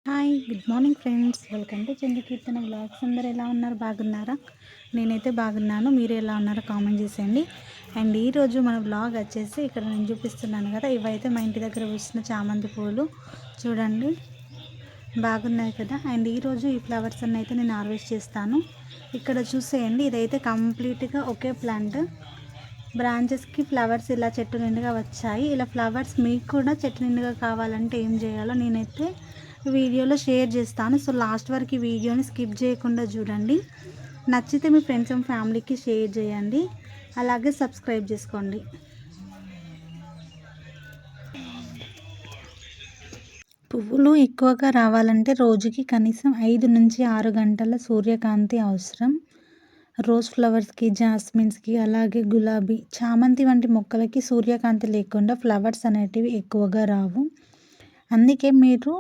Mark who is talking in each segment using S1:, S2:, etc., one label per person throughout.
S1: Hi good morning friends, welcome to Chandu Keerthana blogs. అందరు ఎలా ఉన్నారు? బాగున్నారా? నేనైతే బాగున్నాను. మీరు ఎలా ఉన్నారో కామెంట్ చేసేయండి. అండ్ ఈరోజు మన బ్లాగ్ వచ్చేసి ఇక్కడ నేను చూపిస్తున్నాను కదా, ఇవైతే మా ఇంటి దగ్గర వస్తున్న చామంతి పూలు చూడండి, బాగున్నాయి కదా. అండ్ ఈరోజు ఈ ఫ్లవర్స్ అన్నీ అయితే నేను హార్వెస్ట్ చేస్తాను. ఇక్కడ చూసేయండి, ఇదైతే కంప్లీట్గా ఒకే ప్లాంట్. బ్రాంచెస్కి ఫ్లవర్స్ ఇలా చెట్టు నిండుగా వచ్చాయి. ఇలా ఫ్లవర్స్ మీకు కూడా చెట్టు నిండుగా కావాలంటే ఏం చేయాలో నేనైతే వీడియోలో షేర్ చేస్తాను. సో లాస్ట్ వరకు ఈ వీడియోని స్కిప్ చేయకుండా చూడండి. నచ్చితే మీ ఫ్రెండ్స్ అండ్ ఫ్యామిలీకి షేర్ చేయండి, అలాగే సబ్స్క్రైబ్ చేసుకోండి. పువ్వులు ఎక్కువగా రావాలంటే రోజుకి కనీసం 5 నుంచి 6 గంటల సూర్యకాంతి అవసరం. రోజ్ ఫ్లవర్స్కి, జాస్మిన్స్కి, అలాగే గులాబీ, చామంతి వంటి మొక్కలకి సూర్యకాంతి లేకుండా ఫ్లవర్స్ అనేటివి ఎక్కువగా రావు. అందుకే మీరు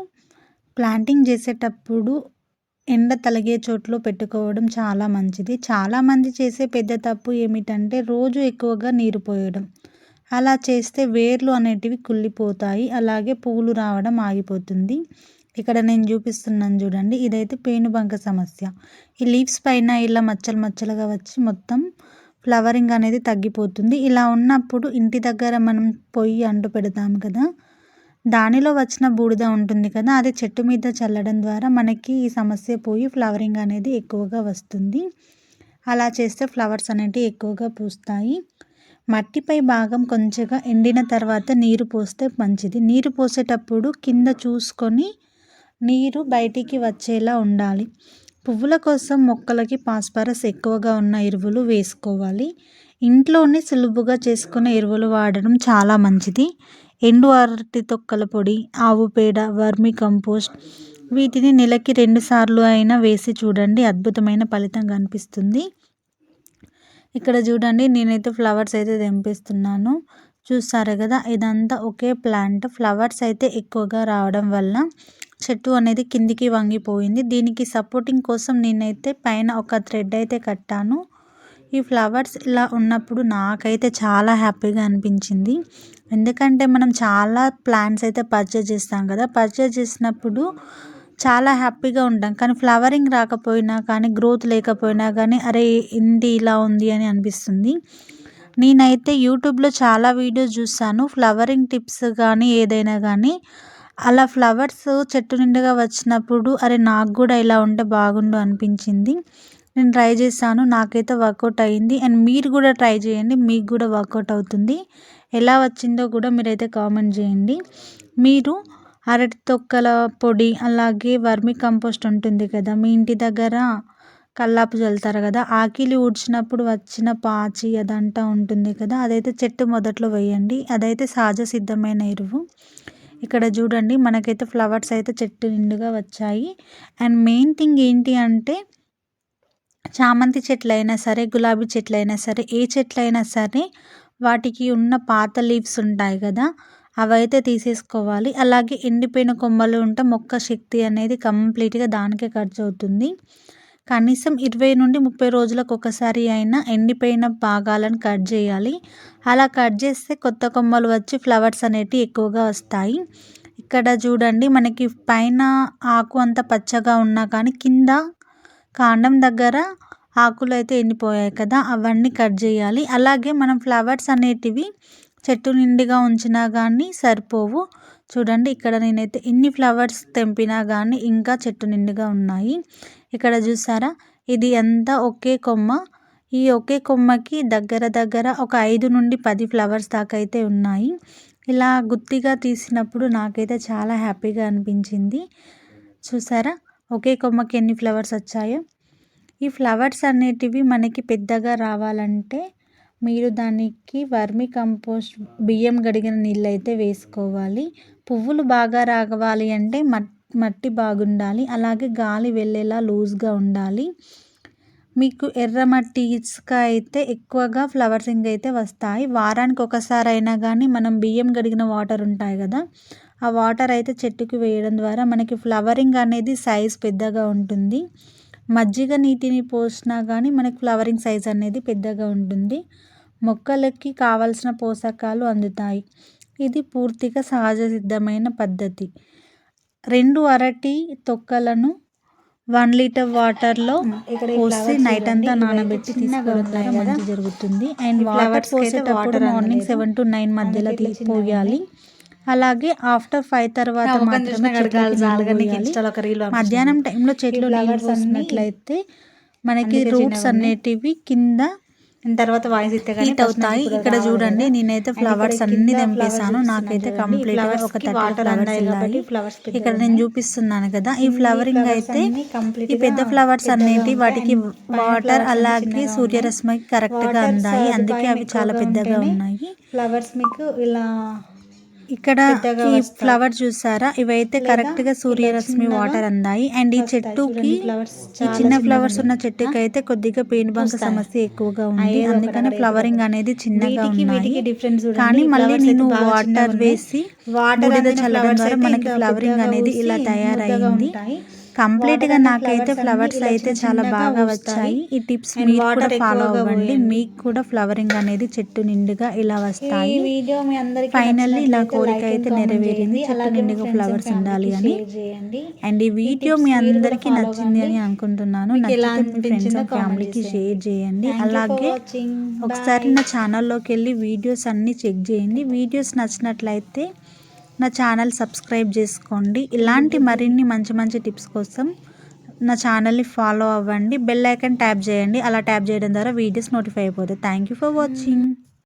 S1: ప్లాంటింగ్ చేసేటప్పుడు ఎండ తలిగే చోట్లో పెట్టుకోవడం చాలా మంచిది. చాలామంది చేసే పెద్ద తప్పు ఏమిటంటే రోజు ఎక్కువగా నీరు పోయడం. అలా చేస్తే వేర్లు అనేటివి కుళ్ళిపోతాయి, అలాగే పూలు రావడం ఆగిపోతుంది. ఇక్కడ నేను చూపిస్తున్నాను చూడండి, ఇదైతే పేనుబంక సమస్య. ఈ లీవ్స్ పైన ఇలా మచ్చలు మచ్చలుగా వచ్చి మొత్తం ఫ్లవరింగ్ అనేది తగ్గిపోతుంది. ఇలా ఉన్నప్పుడు ఇంటి దగ్గర మనం పొయ్యి అంటు పెడతాం కదా, దానిలో వచ్చిన బూడిద ఉంటుంది కదా, అది చెట్టు మీద చల్లడం ద్వారా మనకి ఈ సమస్య పోయి ఫ్లవరింగ్ అనేది ఎక్కువగా వస్తుంది. అలా చేస్తే ఫ్లవర్స్ అనేటివి ఎక్కువగా పూస్తాయి. మట్టిపై భాగం కొంచెంగా ఎండిన తర్వాత నీరు పోస్తే మంచిది. నీరు పోసేటప్పుడు కింద చూసుకొని నీరు బయటికి వచ్చేలా ఉండాలి. పువ్వుల కోసం మొక్కలకి ఫాస్ఫరస్ ఎక్కువగా ఉన్న ఎరువులు వేసుకోవాలి. ఇంట్లోనే సులువుగా చేసుకునే ఎరువులు వాడడం చాలా మంచిది. ఎండు అరటి తొక్కల పొడి, ఆవు పేడ, వర్మి కంపోస్ట్, వీటిని నెలకి 2 సార్లు అయినా వేసి చూడండి, అద్భుతమైన ఫలితం కనిపిస్తుంది. ఇక్కడ చూడండి, నేనైతే ఫ్లవర్స్ అయితే తెంపిస్తున్నాను. చూస్తారు కదా, ఇదంతా ఒకే ప్లాంట్. ఫ్లవర్స్ అయితే ఎక్కువగా రావడం వల్ల చెట్టు అనేది కిందికి వంగిపోయింది. దీనికి సపోర్టింగ్ కోసం నేనైతే పైన ఒక థ్రెడ్ అయితే కట్టాను. ఈ ఫ్లవర్స్ ఇలా ఉన్నప్పుడు నాకైతే చాలా హ్యాపీగా అనిపించింది. ఎందుకంటే మనం చాలా ప్లాంట్స్ అయితే పర్చేజ్ చేస్తాం కదా, పర్చేజ్ చేసినప్పుడు చాలా హ్యాపీగా ఉంటాం. కానీ ఫ్లవరింగ్ రాకపోయినా కానీ, గ్రోత్ లేకపోయినా కానీ, అరే ఏంటి ఇలా ఉంది అని అనిపిస్తుంది. నేనైతే యూట్యూబ్లో చాలా వీడియోస్ చూస్తాను, ఫ్లవరింగ్ టిప్స్ కానీ ఏదైనా కానీ. అలా ఫ్లవర్స్ చెట్టు నిండుగా వచ్చినప్పుడు అరే నాకు కూడా ఇలా ఉంటే బాగుండు అనిపించింది. నేను ట్రై చేశాను, నాకైతే వర్కౌట్ అయ్యింది. అండ్ మీరు కూడా ట్రై చేయండి, మీకు కూడా వర్కౌట్ అవుతుంది. ఎలా వచ్చిందో కూడా మీరైతే కామెంట్ చేయండి. మీరు అరటి తొక్కల పొడి, అలాగే వర్మి కంపోస్ట్ ఉంటుంది కదా, మీ ఇంటి దగ్గర కల్లాపు చల్లుతారు కదా, ఆకిలి ఊడ్చినప్పుడు వచ్చిన పాచి అదంతా ఉంటుంది కదా, అదైతే చెట్టు మొదట్లో వేయండి. అదైతే సహజ సిద్ధమైన ఎరువు. ఇక్కడ చూడండి, మనకైతే ఫ్లవర్స్ అయితే చెట్టు నిండుగా వచ్చాయి. అండ్ మెయిన్ థింగ్ ఏంటి అంటే, చామంతి చెట్లైనా సరే, గులాబీ చెట్లైనా సరే, ఏ చెట్లైనా సరే, వాటికి ఉన్న పాత లీవ్స్ ఉంటాయి కదా, అవైతే తీసేసుకోవాలి. అలాగే ఎండిపోయిన కొమ్మలు ఉంటే మొక్క శక్తి అనేది కంప్లీట్గా దానికే ఖర్చు అవుతుంది. కనీసం 20 నుండి 30 రోజులకు ఒకసారి అయినా ఎండిపోయిన భాగాలను కట్ చేయాలి. అలా కట్ చేస్తే కొత్త కొమ్మలు వచ్చి ఫ్లవర్స్ అనేటివి ఎక్కువగా వస్తాయి. ఇక్కడ చూడండి, మనకి పైన ఆకు అంతా పచ్చగా ఉన్నా కానీ కింద కాండం దగ్గర ఆకులు అయితే ఎండిపోయాయి కదా, అవన్నీ కట్ చేయాలి. అలాగే మనం ఫ్లవర్స్ అనేటివి చెట్టు నిండుగా ఉంచినా కానీ సరిపోవు. చూడండి, ఇక్కడ నేనైతే ఎన్ని ఫ్లవర్స్ తెంపినా కానీ ఇంకా చెట్టు నిండుగా ఉన్నాయి. ఇక్కడ చూసారా, ఇది అంతా ఒకే కొమ్మ. ఈ ఒకే కొమ్మకి దగ్గర దగ్గర ఒక 5 నుండి 10 ఫ్లవర్స్ దాకా అయితే ఉన్నాయి. ఇలా గుత్తిగా తీసినప్పుడు నాకైతే చాలా హ్యాపీగా అనిపించింది. చూసారా, ఒకే కొమ్మకి ఎన్ని ఫ్లవర్స్ వచ్చాయో. ఈ ఫ్లవర్స్ అనేటివి మనకి పెద్దగా రావాలంటే మీరు దానికి వర్మి కంపోస్ట్, బియ్యం గడిగిన నీళ్ళు అయితే వేసుకోవాలి. పువ్వులు బాగా రావాలి అంటే మట్టి బాగుండాలి, అలాగే గాలి వెళ్ళేలా లూజ్గా ఉండాలి. మీకు ఎర్రమట్టి, ఇసుక అయితే ఎక్కువగా ఫ్లవర్సింగ్ అయితే వస్తాయి. వారానికి ఒకసారి అయినా కానీ మనం బియ్యం గడిగిన వాటర్ ఉంటాయి కదా, ఆ వాటర్ అయితే చెట్టుకు వేయడం ద్వారా మనకి ఫ్లవరింగ్ అనేది సైజ్ పెద్దగా ఉంటుంది. మజ్జిగ నీటిని పోసినా కానీ మనకి ఫ్లవరింగ్ సైజ్ అనేది పెద్దగా ఉంటుంది. మొక్కలకి కావలసిన పోషకాలు అందుతాయి. ఇది పూర్తిగా సహజ సిద్ధమైన పద్ధతి. 2 అరటి తొక్కలను 1 లీటర్ వాటర్లో పోసి నైట్ అంతా నానబెట్టి తీసుకోవడం ద్వారా మంచి జరుగుతుంది. అండ్ వాటర్ పోసేటప్పుడు మార్నింగ్ 7 to 9 మధ్యలో పోయాలి. అలాగే ఆఫ్టర్ 5 తర్వాత మాత్రమే మధ్యాహ్నం టైంలో చెట్లు నీళ్ళు పోసినట్లయితే మనకి రూట్స్ అనేటివి కింద తర్వాత వాయిస్ హీట్ అవుతాయి. ఇక్కడ చూడండి, నేనైతే ఫ్లవర్స్ అన్ని తెంపేసాను. నాకైతే కంప్లీట్ గా ఒక 30 ఫ్లవర్స్ ఇక్కడ నేను చూపిస్తున్నాను కదా. ఈ ఫ్లవరింగ్ అయితే ఈ పెద్ద ఫ్లవర్స్ అనేటి వాటికి వాటర్ అలాగే సూర్యరశ్మి కరెక్ట్ గా అందాయి, అందుకే అవి చాలా పెద్దగా ఉన్నాయి. ఫ్లవర్స్ మీకు ఇలా ఇక్కడ ఈ ఫ్లవర్ చూసారా, ఇవైతే కరెక్ట్ గా సూర్యరశ్మి వాటర్ అందాయి. అండ్ ఈ చెట్టుకి ఈ చిన్న ఫ్లవర్స్ ఉన్న చెట్టుకి అయితే కొద్దిగా పెయిన్ బంక సమస్య ఎక్కువగా ఉంది, అందుకని ఫ్లవరింగ్ అనేది చిన్నగా ఉన్నాయి. కానీ మళ్ళీ నేను వాటర్ వేసి బూడిద చల్లడం ద్వారా మనకి ఫ్లవరింగ్ అనేది ఇలా తయారైంది. కంప్లీట్ గా నాకైతే ఫ్లవర్స్ అయితే చాలా బాగా వచ్చాయి. ఈ టిప్స్ మీరు కూడా ఫాలో అవ్వండి, మీకు కూడా ఫ్లవరింగ్ అనేది చెట్టు నిండుగా ఇలా వస్తాయి. ఫైనల్లీ నా కోరిక అయితే నెరవేరింది, చెట్టు నిండుగా ఫ్లవర్స్ ఉండాలి అని. అండ్ ఈ వీడియో మీ అందరికీ నచ్చింది అని అనుకుంటున్నాను. నచ్చితే మీ ఫ్రెండ్స్ అండ్ ఫ్యామిలీకి షేర్ చేయండి. అలాగే ఒకసారి నా ఛానల్లోకి వెళ్ళి వీడియోస్ అన్నీ చెక్ చేయండి. వీడియోస్ నచ్చినట్లయితే నా ఛానల్ సబ్స్క్రైబ్ చేసుకోండి. ఇలాంటి మరిన్ని మంచి మంచి టిప్స్ కోసం నా ఛానల్ని ఫాలో అవ్వండి. బెల్ ఐకాన్ ట్యాప్ చేయండి, అలా ట్యాప్ చేయడం ద్వారా వీడియోస్ నోటిఫై అయిపోతాయి. Thank you for watching.